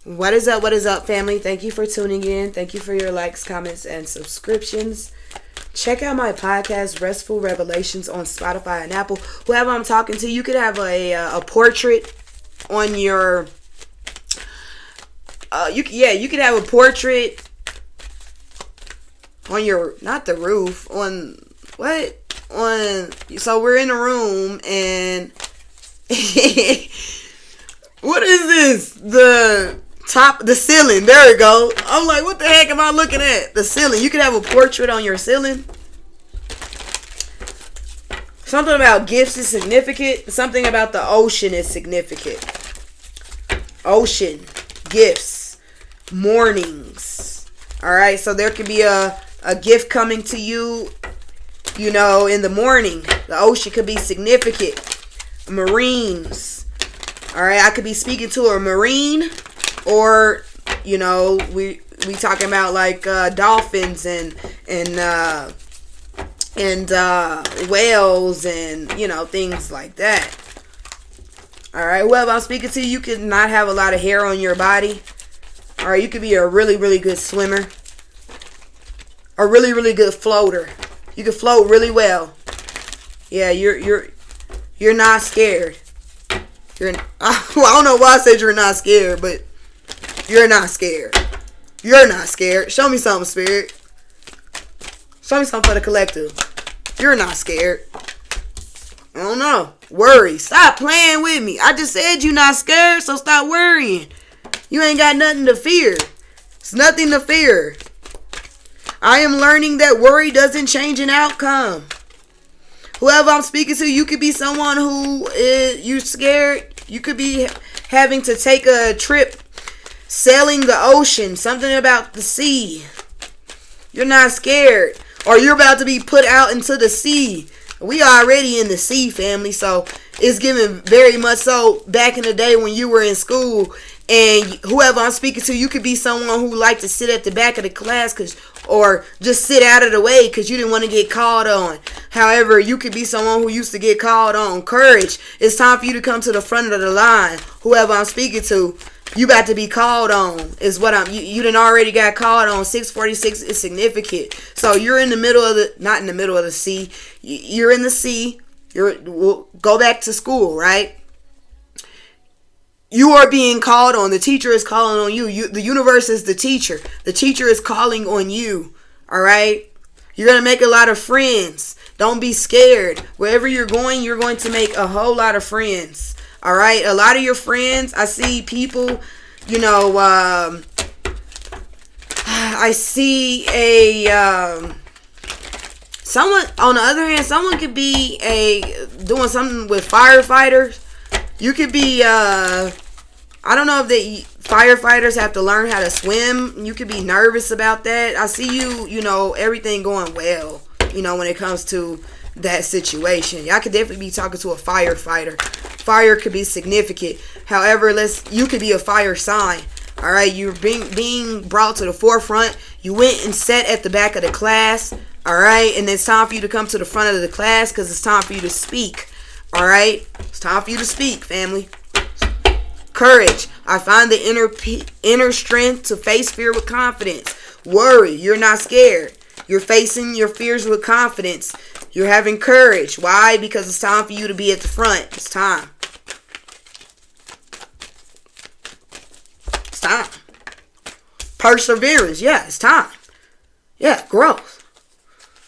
What is up, family? Thank you for tuning in. Thank you for your likes, comments, and subscriptions. Check out my podcast, Restful Revelations, on Spotify and Apple. Whoever I'm talking to, you could have a portrait on your... you could have a portrait on your... Not the roof. On... What? On... So we're in a room and... What is this? The ceiling. There we go. I'm like, what the heck am I looking at? The ceiling. You could have a portrait on your ceiling. Something about gifts is significant. Something about the ocean is significant. Ocean, gifts, mornings. Alright, so there could be a gift coming to you, in the morning. The ocean could be significant. Marines. Alright, I could be speaking to a Marine. Or, we talking about like dolphins and whales and, things like that. Alright, whoever I'm speaking to, you could not have a lot of hair on your body. Alright, you could be a really, really good swimmer. A really, really good floater. You can float really well. Yeah, you're not scared. I don't know why I said you're not scared, but you're not scared. You're not scared. Show me something, Spirit. Show me something for the collective. You're not scared. I don't know. Worry. Stop playing with me. I just said you're not scared, so stop worrying. You ain't got nothing to fear. It's nothing to fear. I am learning that worry doesn't change an outcome. Whoever I'm speaking to, you could be someone who you're scared. You could be having to take a trip sailing the ocean. Something about the sea. You're not scared. Or you're about to be put out into the sea. We already in the sea, family. So it's given very much so back in the day when you were in school. And whoever I'm speaking to, you could be someone who liked to sit at the back of the class or just sit out of the way because you didn't want to get called on. However, you could be someone who used to get called on. Courage. It's time for you to come to the front of the line. Whoever I'm speaking to, you about to be called on. Is what you done already got called on. 646 is significant. So you're in the middle of not in the middle of the sea. You're in the sea. We'll go back to school, right? You are being called on. The teacher is calling on you. The universe is the teacher. The teacher is calling on you. All right? You're going to make a lot of friends. Don't be scared. Wherever you're going to make a whole lot of friends. All right? A lot of your friends, I see people, I see someone, on the other hand, someone could be doing something with firefighters. You could be, I don't know if the firefighters have to learn how to swim. You could be nervous about that. I see you, everything going well, when it comes to that situation. Y'all could definitely be talking to a firefighter. Fire could be significant. However, you could be a fire sign. All right, you're being brought to the forefront. You went and sat at the back of the class. All right, and it's time for you to come to the front of the class because it's time for you to speak. All right, it's time for you to speak, family. Courage. I find the inner strength to face fear with confidence. Worry. You're not scared. You're facing your fears with confidence. You're having courage. Why? Because it's time for you to be at the front. It's time. It's time. Perseverance. Yeah, it's time. Yeah, growth.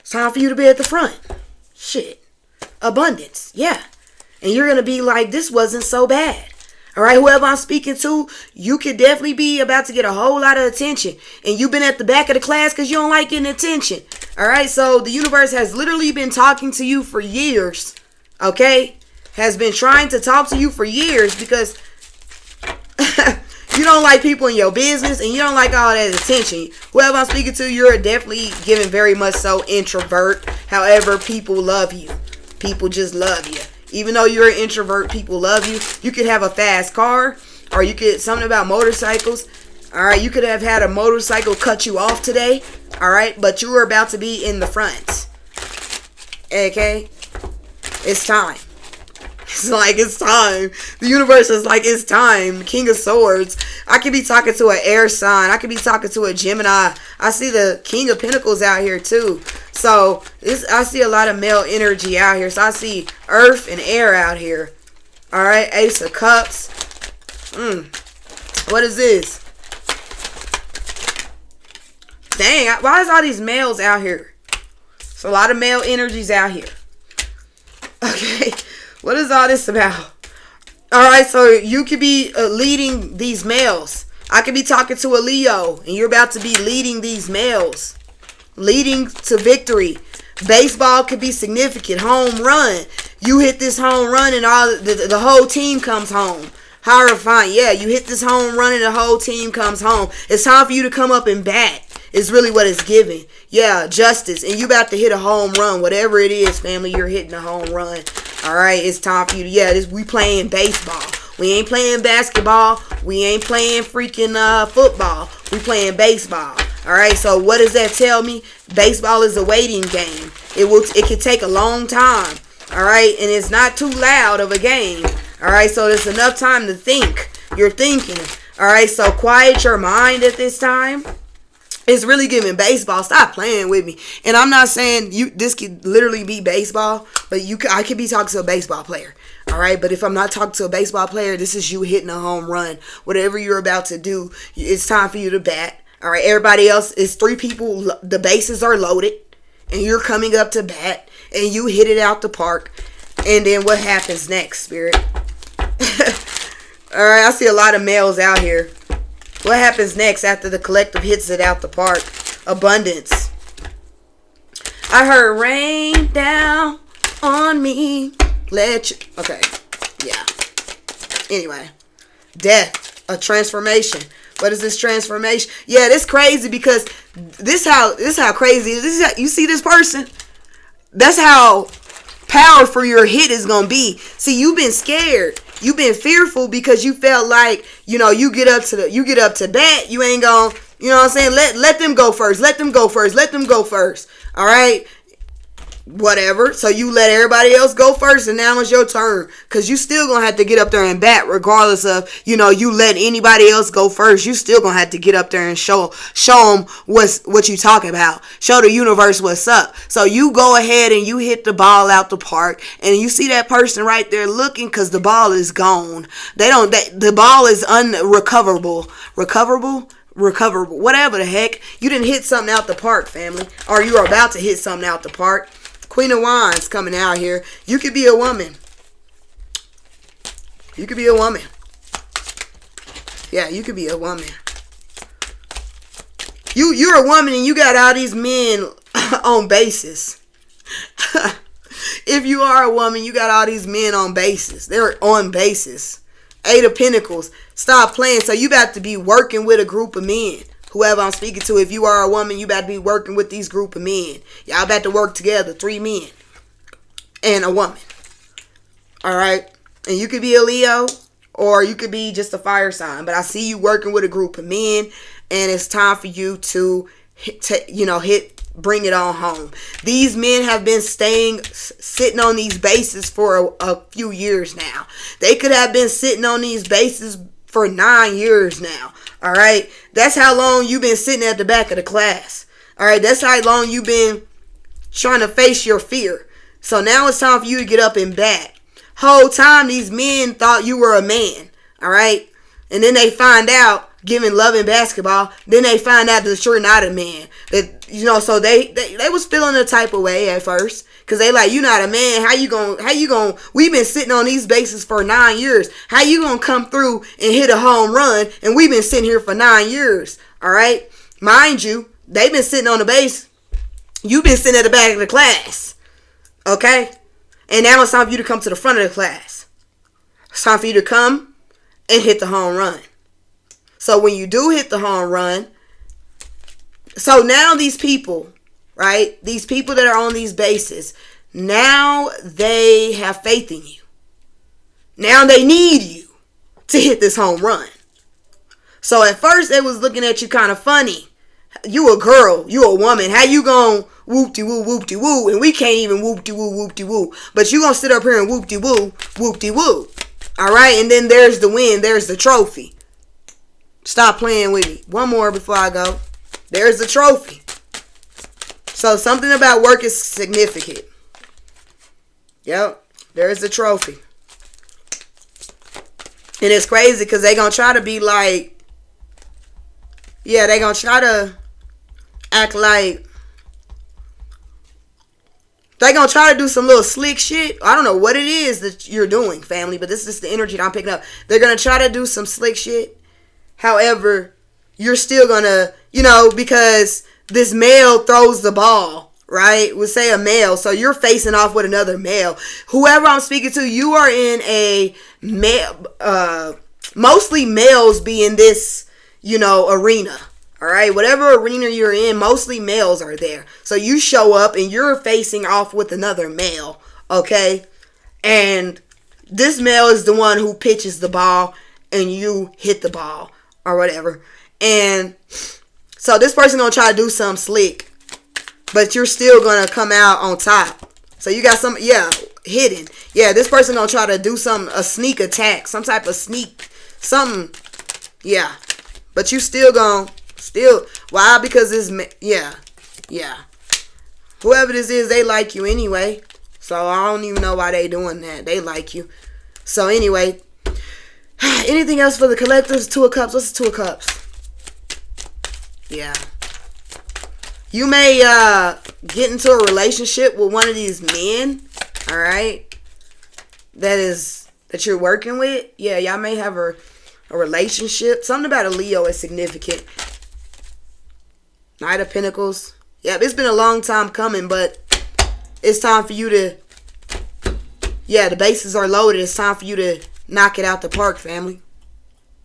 It's time for you to be at the front. Shit. Abundance. Yeah. And you're going to be like, this wasn't so bad. All right, whoever I'm speaking to, you could definitely be about to get a whole lot of attention. And you've been at the back of the class because you don't like getting attention. All right, so the universe has literally been talking to you for years. Okay? Has been trying to talk to you for years because you don't like people in your business and you don't like all that attention. Whoever I'm speaking to, you're definitely giving very much so introvert. However, people love you. People just love you. Even though you're an introvert, people love you. You could have a fast car, or you could, something about motorcycles. All right, you could have had a motorcycle cut you off today. All right, but you were about to be in the front. Okay, it's time. It's like, it's time. The universe is like, it's time. King of Swords. I could be talking to an air sign. I could be talking to a Gemini. I see the King of Pentacles out here too. So I see a lot of male energy out here. So I see earth and air out here. Alright, Ace of Cups. What is this? Dang, why is all these males out here? So a lot of male energies out here. Okay, what is all this about? Alright, so you could be leading these males. I could be talking to a Leo, and you're about to be leading these males. Leading to victory. Baseball could be significant. Home run. You hit this home run and all the whole team comes home. Horrifying. Yeah, you hit this home run and the whole team comes home. It's time for you to come up and bat. Is really what it's giving. Yeah, justice. And you about to hit a home run. Whatever it is, family, you're hitting a home run. Alright, it's time for you to, yeah, we playing baseball. We ain't playing basketball. We ain't playing freaking football. We playing baseball. Alright, so what does that tell me? Baseball is a waiting game. It can take a long time. Alright, and it's not too loud of a game. Alright, so there's enough time to think. You're thinking. Alright, so quiet your mind at this time. It's really giving baseball. Stop playing with me. And I'm not saying this could literally be baseball, but I could be talking to a baseball player. All right, but if I'm not talking to a baseball player, this is you hitting a home run. Whatever you're about to do, it's time for you to bat. All right, everybody else is 3 people. The bases are loaded, and you're coming up to bat, and you hit it out the park. And then what happens next, Spirit? All right, I see a lot of males out here. What happens next after the collective hits it out the park? Abundance. I heard rain down on me. Okay. Yeah. Anyway. Death. A transformation. What is this transformation? Yeah, this crazy because this how crazy it is. You see this person? That's how powerful your hit is going to be. See, you've been scared. You've been fearful because you felt like, you get up to bat, you ain't gonna, you know what I'm saying? Let them go first. Let them go first. Let them go first. All right? Whatever. So you let everybody else go first, and now it's your turn. Because you still going to have to get up there and bat regardless of, you let anybody else go first. You still going to have to get up there and show them what you talking about. Show the universe what's up. So you go ahead and you hit the ball out the park, and you see that person right there looking because the ball is gone. The ball is unrecoverable. Recoverable. Whatever the heck. You didn't hit something out the park, family. Or you are about to hit something out the park. Queen of Wands coming out here. You could be a woman. You could be a woman. Yeah, you could be a woman. You're a woman and you got all these men on bases. If you are a woman, you got all these men on bases. They're on bases. 8 of Pentacles. Stop playing. So you got to be working with a group of men. Whoever I'm speaking to, if you are a woman, you about to be working with these group of men. Y'all about to work together. 3 men and a woman. All right. And you could be a Leo or you could be just a fire sign. But I see you working with a group of men, and it's time for you to bring it on home. These men have been sitting on these bases for a few years now. They could have been sitting on these bases for 9 years now. All right. That's how long you've been sitting at the back of the class. All right. That's how long you've been trying to face your fear. So now it's time for you to get up and bat. Whole time these men thought you were a man. All right. And then they find out, giving love in basketball, then they find out that you're not a man. That, so they was feeling a type of way at first. Because they like, you not a man. How you going, we've been sitting on these bases for 9 years. How you going to come through and hit a home run? And we've been sitting here for 9 years. All right. Mind you, they've been sitting on the base. You've been sitting at the back of the class. Okay. And now it's time for you to come to the front of the class. It's time for you to come and hit the home run. So when you do hit the home run, so now these people, right? These people that are on these bases, now they have faith in you. Now they need you to hit this home run. So at first they was looking at you kind of funny. You a girl, you a woman. How you gonna whoop-de-woo, whoop-de-woo, and we can't even whoop-de-woo, whoop-de-woo. But you gonna sit up here and whoop-de-woo, whoop-de-woo. Alright, and then there's the win. There's the trophy. Stop playing with me. One more before I go. There's the trophy. So something about work is significant. Yep, there's the trophy. And it's crazy because they gonna try to be like, yeah, they gonna try to act like, they gonna try to do some little slick shit. I don't know what it is that you're doing, family, but this is the energy that I'm picking up. They're gonna try to do some slick shit. However, you're still gonna, you know, because this male throws the ball, right? We'll say a male. So you're facing off with another male. Whoever I'm speaking to, you are in a male, mostly males be in this, you know, arena. All right. Whatever arena you're in, mostly males are there. So you show up and you're facing off with another male. Okay. And this male is the one who pitches the ball and you hit the ball or whatever. And so this person gonna try to do something slick, but you're still gonna come out on top. So you got some, yeah, hidden. Yeah, this person gonna try to do a sneak attack, some type of sneak, something. Yeah, but you still gonna, why? Because this, yeah. Whoever this is, they like you anyway. So I don't even know why they doing that. They like you. So anyway, anything else for the collectives? Two of Cups. What's the Two of Cups? Yeah. You may get into a relationship with one of these men, all right, that you're working with. Yeah, y'all may have a relationship. Something about a Leo is significant. Knight of Pentacles. Yeah, it's been a long time coming, but it's time for you to, yeah, the bases are loaded. It's time for you to knock it out the park, family.